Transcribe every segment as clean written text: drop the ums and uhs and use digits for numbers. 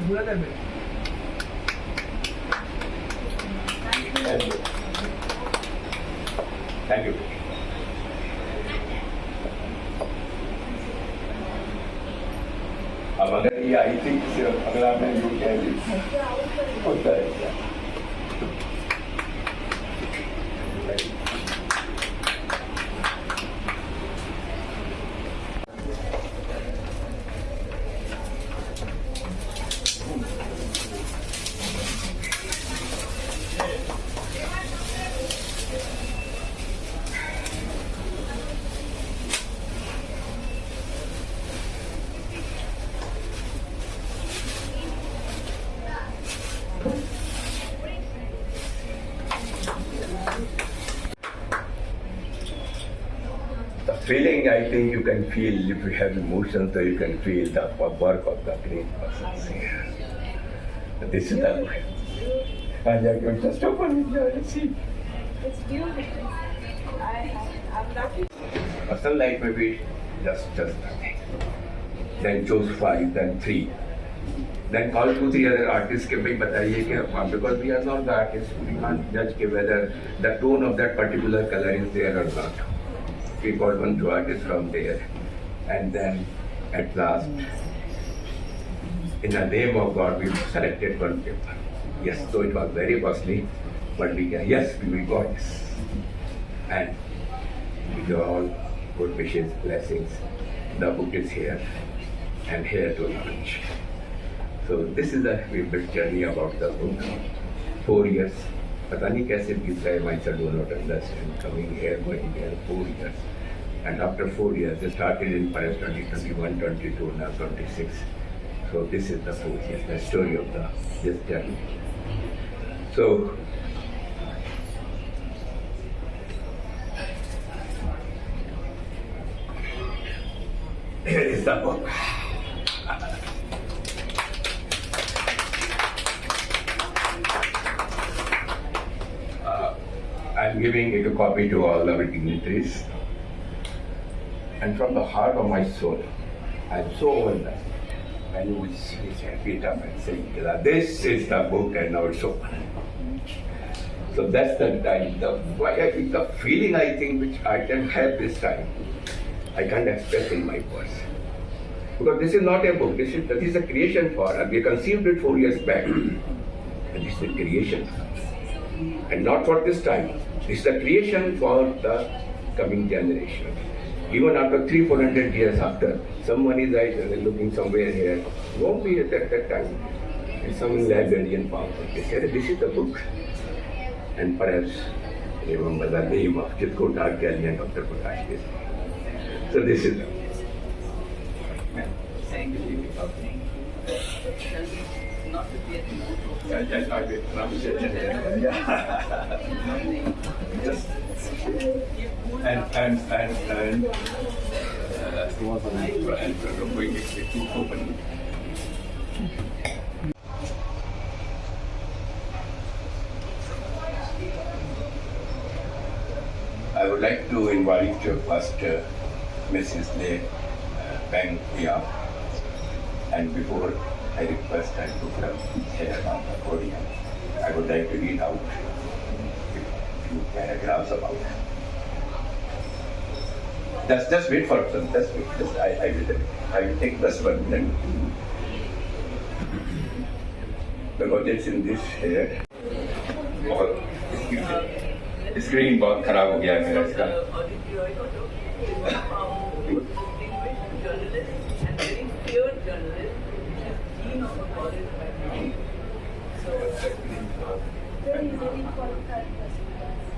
Thank you. Thank you. अब अगर ये आई थिंक अगला मैं जो कह होता है feeling, I think you can feel, if you have emotions, so you can feel the work of the great persons here. This is the way. And I can just open it here and see. It's beautiful. I'm lucky. Person like maybe just nothing. Then chose 5, then 3. Then call 2-3 other artists के भाई बताइए कि because we are not the artists, we can't judge whether the tone of that particular color is there or not. We got 1-2 artists from there, and then at last, in the name of God, we selected one paper. Yes, so it was very costly, but we got this, and with all good wishes, blessings, the book is here and here to launch. So this is a bit journey about the book. 4 years. पता नहीं कैसे बीत रहा है, myself do not understand. Coming here, going there, 4 years. And after 4 years, they started in Paris 2021, 22, now 26. So this is the 4 years, the story of this journey. So, here is the book. I'm giving it a copy to all our dignitaries. And from the heart of my soul, I'm so overwhelmed. And you will see it up and say, this is the book and now it's open. So that's the time, the feeling I think which I can have this time, I can't express in my words. Because this is not a book, this is a creation for us. We conceived it 4 years back. And this is a creation. And not for this time. This is a creation for the coming generation. Even after 300-400 years after, someone is looking somewhere here, won't be at that time. It's some librarian found it. They said, this is the book. And perhaps remember the name of Dr. and Dr.Prakash. So this is the book. Thank you. Not to be Yes. And I would like to invite first Mrs. Le Peng here, and before I request her to come here on the podium, I would like to read out a few paragraphs about her. Just wait for some. Just wait. I will take this one then. Because it's in this here. और screen बहुत खराब हो गया है मेरा इसका.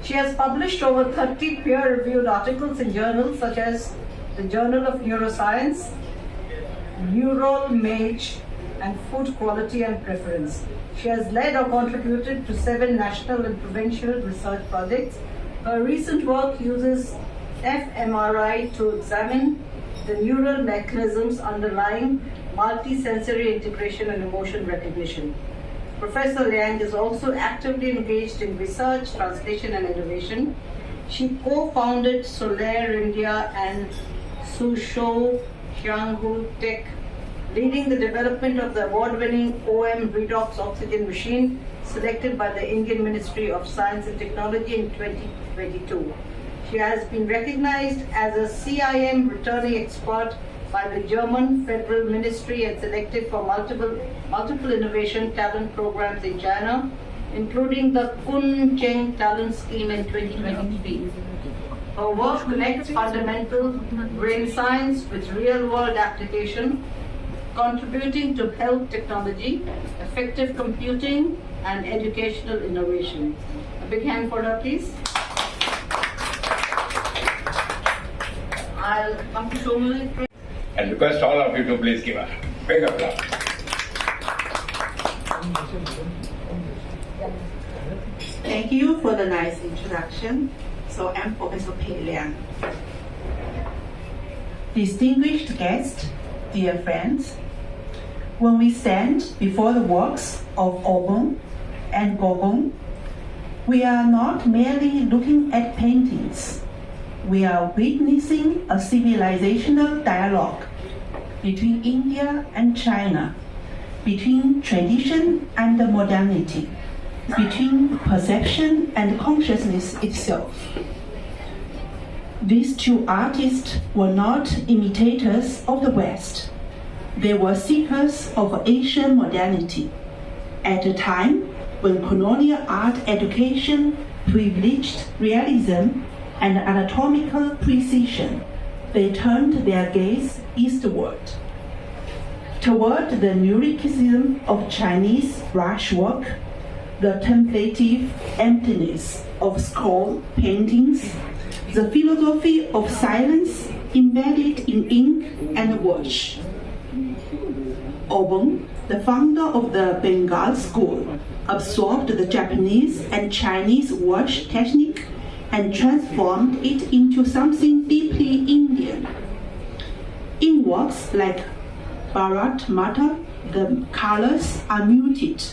She has published over 30 peer-reviewed articles in journals such as the Journal of Neuroscience, Neural Mage, and Food Quality and Preference. She has led or contributed to 7 national and provincial research projects. Her recent work uses fMRI to examine the neural mechanisms underlying multisensory integration and emotion recognition. Professor Liang is also actively engaged in research, translation, and innovation. She co-founded Solaire India and Suzhou Jianghu Tech leading the development of the award-winning OM redox oxygen machine selected by the Indian Ministry of Science and Technology in 2022. She has been recognized as a CIM returning expert by the German Federal Ministry and selected for multiple innovation talent programs in China, including the Kun Cheng Talent Scheme in 2023. Her work connects fundamental brain science with real-world application, contributing to health technology, effective computing, and educational innovation. A big hand for her, please. I'll come to Shomali. And request all of you to please give a big applause. Thank you for the nice introduction. So I'm Professor Pei Liang. Distinguished guests, dear friends, when we stand before the works of Obong and Gogong, we are not merely looking at paintings. We are witnessing a civilizational dialogue between India and China, between tradition and modernity, between perception and consciousness itself. These two artists were not imitators of the West. They were seekers of Asian modernity. At a time when colonial art education privileged realism and anatomical precision, they turned their gaze eastward, toward the lyricism of Chinese brushwork, the templative emptiness of scroll paintings, the philosophy of silence embedded in ink and wash. Obong, the founder of the Bengal school, absorbed the Japanese and Chinese wash technique and transformed it into something deeply Indian. In works like Bharat Mata, the colors are muted,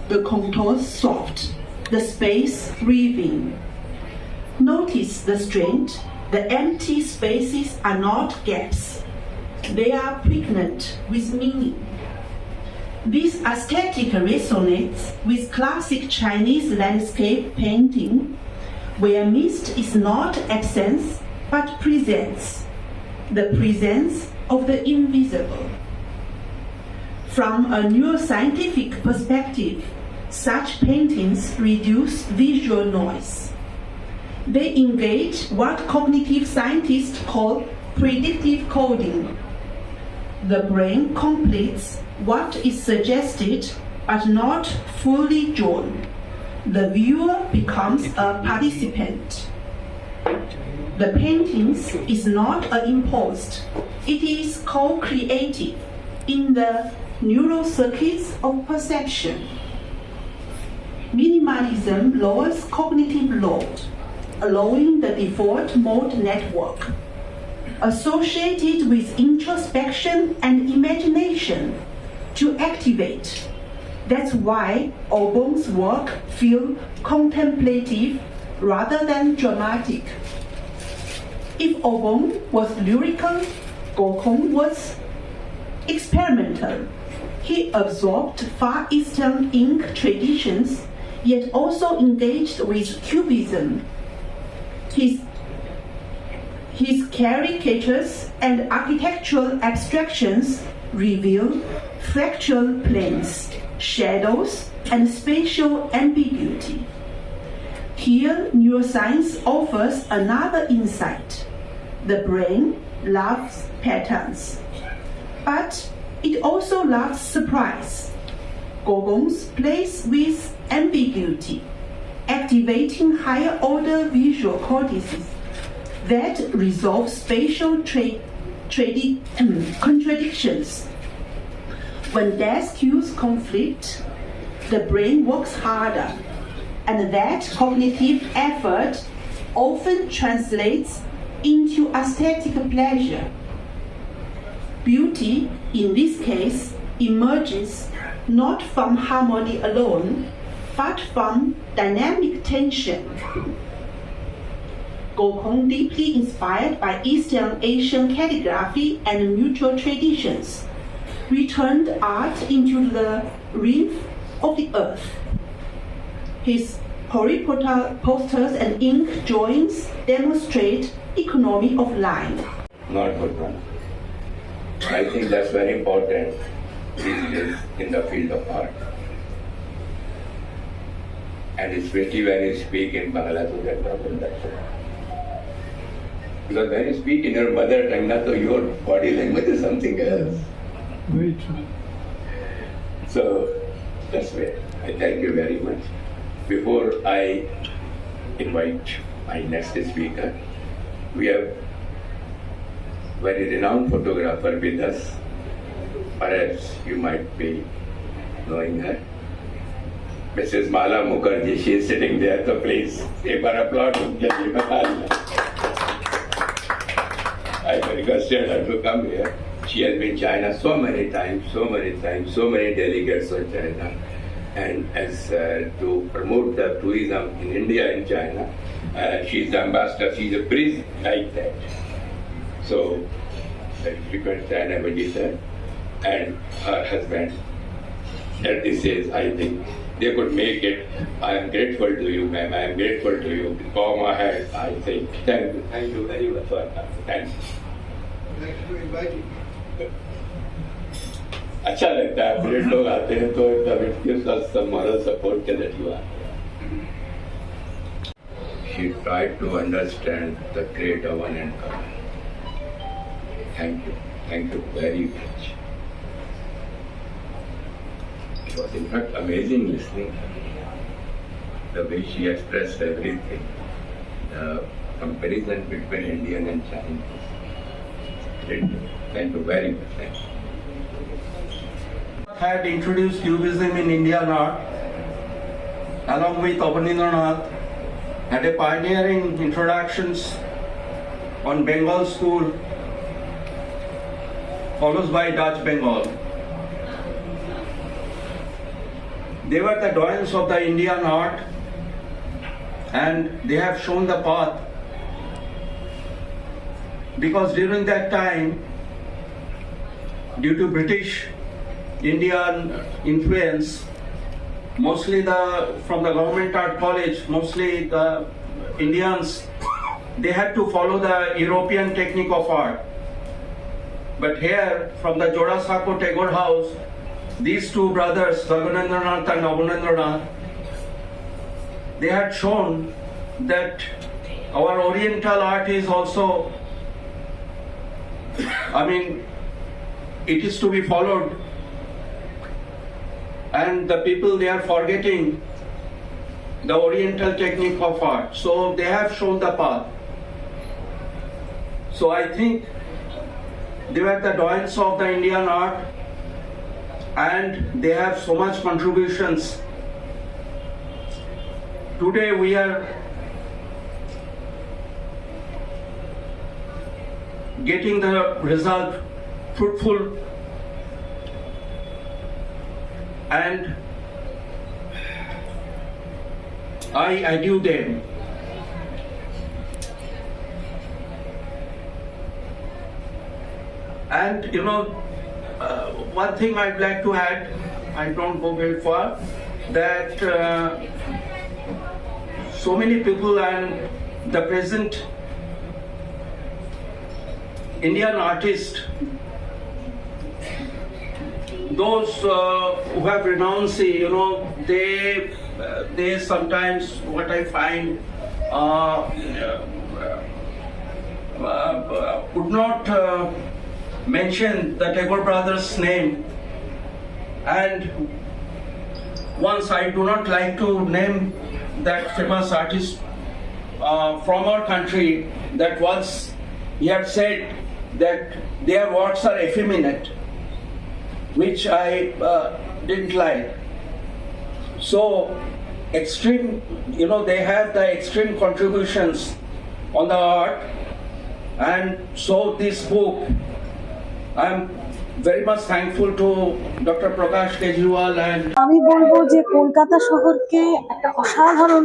the contours soft, the space breathing. Notice the strength. The empty spaces are not gaps. They are pregnant with meaning. This aesthetic resonates with classic Chinese landscape painting, where mist is not absence, but presence, the presence of the invisible. From a neuroscientific perspective, such paintings reduce visual noise. They engage what cognitive scientists call predictive coding. The brain completes what is suggested but not fully drawn. The viewer becomes a participant. The paintings is not imposed. It is co-creative in the neural circuits of perception. Minimalism lowers cognitive load, allowing the default mode network, associated with introspection and imagination, to activate. That's why Obong's work feels contemplative rather than dramatic. If Obong was lyrical, Gokong was experimental. He absorbed Far Eastern ink traditions, yet also engaged with Cubism. His caricatures and architectural abstractions reveal fractal planes, shadows, and spatial ambiguity. Here, neuroscience offers another insight. The brain loves patterns, but it also loves surprise. Gogong's plays with ambiguity, activating higher order visual cortices that resolve spatial contradictions. When these cues conflict, the brain works harder, and that cognitive effort often translates into aesthetic pleasure. Beauty, in this case, emerges not from harmony alone, but from dynamic tension. Gokong, deeply inspired by Eastern Asian calligraphy and mutual traditions, returned art into the reef of the earth. His horizontal posters and ink drawings demonstrate economy of line. Not good one. I think that's very important these days in the field of art. And especially when you speak in Bangla, so that problem, that's it. Because when you speak in your mother tongue, so your body language is something else. Very true. So that's why I thank you very much. Before I invite my next speaker, we have very renowned photographer with us. Perhaps you might be knowing her. Mrs. Mala Mukherjee, she is sitting there, so please give her applaud. I requested her to come here. She has been in China so many times, so many delegates of China. And as to promote the tourism in India and China, she is the ambassador, she is a priest like that. So, very frequent China visitor, and her husband, at this age, I think they could make it. I am grateful to you, ma'am, I am grateful to you. Go ahead, I think. Thank you very much for that. Thanks. Thanks for inviting me. अच्छा लगता है अपने लोग आते हैं तो it gives us some moral support that you are. She tried to understand the Creator one and all. Thank you very much. It was in fact amazing listening the way she expressed everything, the comparison between Indian and Chinese. Thank you very much. Thank you. Had introduced Cubism in Indian art along with Abanindranath, had a pioneering introductions on Bengal school, followed by Dutch Bengal. They were the doyens of the Indian art and they have shown the path, because during that time, due to British Indian influence, mostly from the government art college, mostly the Indians, they had to follow the European technique of art. But here, from the Jodasako Tagor house, these two brothers, Gaganendranath and Abanindranath, they had shown that our Oriental art is also, it is to be followed. And the people, they are forgetting the Oriental technique of art. So they have shown the path. So I think they were the doyens of the Indian art and they have so much contributions. Today we are getting the result fruitful, and I knew them. And one thing I'd like to add, I don't go very far, that so many people and the present Indian artists, those who have renounced, they sometimes, what I find, would not mention the Tagore brothers' name. And once I do not like to name that famous artist from our country, that once he had said that their works are effeminate, which I didn't like. So extreme, they have the extreme contributions on the art, and so this book, I'm very much thankful to Dr.Prakash, Kejariwal and আমি বলবো যে কলকাতা শহরকে একটা অসাধারণ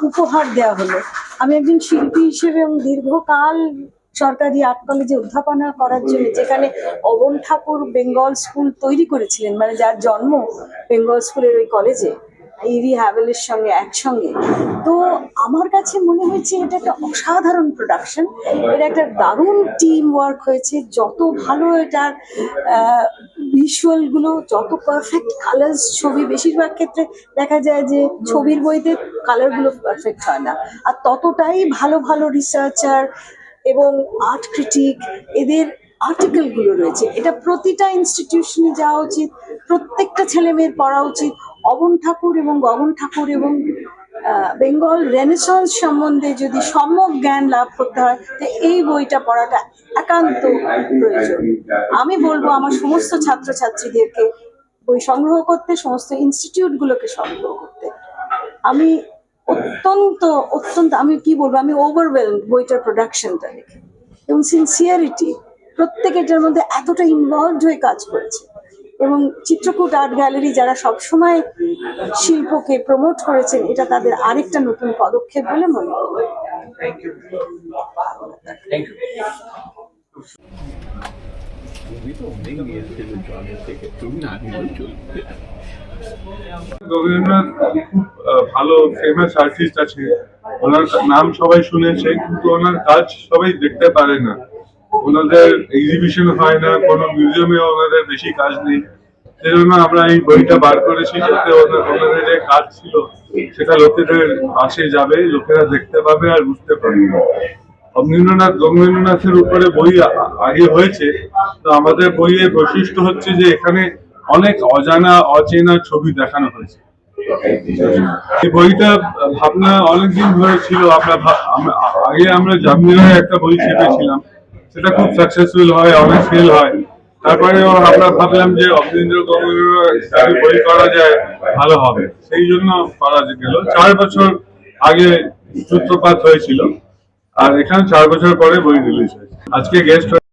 উপহার দেওয়া হলো। আমি একজন শিল্পী হিসেবে এবং দীর্ঘকাল সরকারি আর্ট কলেজে অধ্যাপনা করার জন্য, যেখানে অবন ঠাকুর বেঙ্গল স্কুল তৈরি করেছিলেন, মানে যার জন্ম বেঙ্গল স্কুলের ওই কলেজে ইভি হ্যাভেলের সঙ্গে একসঙ্গে। তো আমার কাছে মনে হয়েছে এটা একটা অসাধারণ প্রোডাকশন, এটা একটা দারুণ টিম ওয়ার্ক হয়েছে। যত ভালো এটার ভিজুয়ালগুলো, যত পারফেক্ট কালার্স, ছবি বেশিরভাগ ক্ষেত্রে দেখা যায় যে ছবির বইতে কালারগুলো পারফেক্ট হয় না, আর ততটাই ভালো ভালো রিসার্চার এবং আর্ট ক্রিটিক এদের আর্টিকেলগুলো রয়েছে। এটা প্রতিটা ইনস্টিটিউশনে যাওয়া উচিত, প্রত্যেকটা ছেলে মেয়ের পড়া উচিত। অবন ঠাকুর এবং গগন ঠাকুর এবং বেঙ্গল রেনেসন্স সম্বন্ধে যদি সম্যক জ্ঞান লাভ করতে হয়, তো এই বইটা পড়াটা একান্ত প্রয়োজন। আমি বলবো আমার সমস্ত ছাত্রছাত্রীদেরকে বই সংগ্রহ করতে, সমস্ত ইনস্টিটিউটগুলোকে সংগ্রহ করতে। আমি অত্যন্ত অত্যন্ত আমি কি বলবো, আমি ওভারওয়েলড বইটার প্রোডাকশনটা দেখে, এবং সিনসিয়ারিটি, প্রত্যেক এটার মধ্যে এতটা ইনভলভড হয়ে কাজ করেছে। এবং চিত্রকূট আর্ট গ্যালারি যারা সবসময় শিল্পকে প্রমোট করেছেন, এটা তাদের আরেকটা নতুন পদক্ষেপ বলে মনে হয়। রবীন্দ্রনাথ খুব ভালো ফেমাস আর্টিস্ট আছে, ওনার নাম সবাই শুনেছে, কিন্তু ওনার কাজ সবাই দেখতে পারে না। ওনাদের এক্সিবিশন হয় না, কোনো মিউজিয়ামে ওনাদের বেশি কাজ নেই। সেজন্য আমরা এই বইটা বার করেছি, যাতে ওনাদের যে কাজ ছিল সেটা লোকেদের পাশে যাবে, লোকেরা দেখতে পাবে আর বুঝতে পারবে। গগনেন্দ্রনাথের উপরে বই আগে হয়েছে, তো আমাদের বইয়ের বৈশিষ্ট্য হচ্ছে যে এখানে অনেক অচেনা ছবি দেখানো হয়েছে। এই বইটা ভাবনা অনেকদিন ধরে ছিল। আগে আমরা জামদিরায় একটা বই ছেপেছিলাম, সেটা খুব সাকসেসফুল হয়, অনেক সেল হয়। তারপরে আমরা ভাবলাম যে গগনেন্দ্রনাথ বই করা যায়, ভালো হবে, সেই জন্য করা গেল। 4 বছর আগে সূত্রপাত হয়েছিল, আর এখানে 4 বছর পরে বই রিলিজ হয়েছে। আজকে গেস্ট